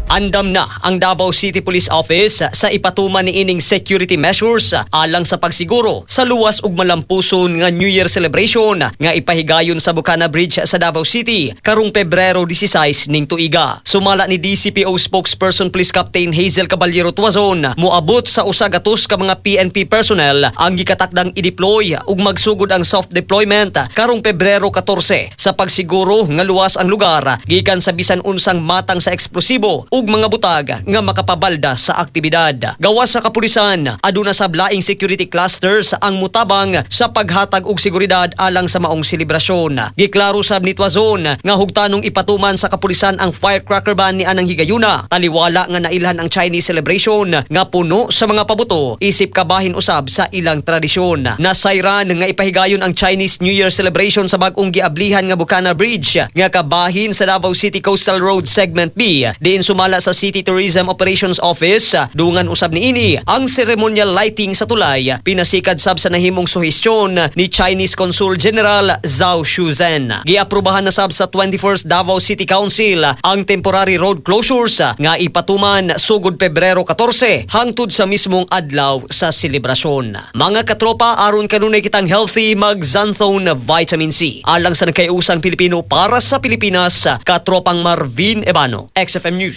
Andam na ang Davao City Police Office sa ipatuman niining security measures alang sa pagsiguro sa luwas ug malampuson nga New Year celebration nga ipahigayon sa Bucana Bridge sa Davao City karong Pebrero 16 ning tuiga. Sumala ni Dcpo spokesperson Police Captain Hazel Caballero Tuazon, moabot sa usa-gatos ka mga PNP personnel ang gikatakdang i-deploy ug magsugod ang soft deployment karong Pebrero 14 sa pagsiguro nga luwas ang lugar gikan sa bisan unsang matang sa eksplosibo ug mga butag nga makapabalda sa aktibidad. Gawas sa kapulisan, aduna sablaing security clusters ang mutabang sa paghatag og seguridad alang sa maong selebrasyon. Giklaro sab ni Tuazon nga hugtanong ipatuman sa kapulisan ang firecracker ban ni anang higayuna. Taliwala nga nailhan ang Chinese celebration nga puno sa mga pabuto isip kabahin usab sa ilang tradisyon. Nasayran nga ipahigayon ang Chinese New Year celebration sa bag-ong giablihan nga Bucana Bridge nga kabahin sa Davao City Coastal Road Segment B. Diin sumala sa City Tourism Operations Office, dungan usab niini ang ceremonial lighting sa tulay, pinasikad sab sa nahimong suhestyon ni Chinese Consul General Zhao Shuzhen. Giaprubahan na sab sa 21st Davao City Council ang temporary road closures nga ipatuman sugod Pebrero 14 hangtod sa mismong adlaw sa selebrasyon. Mga katropa, aron kanunay kitang healthy, mag Xanthone Vitamin C. Alang sa nagkayusang Pilipino para sa Pilipinas, katropang Marvin Ebano, XFM News.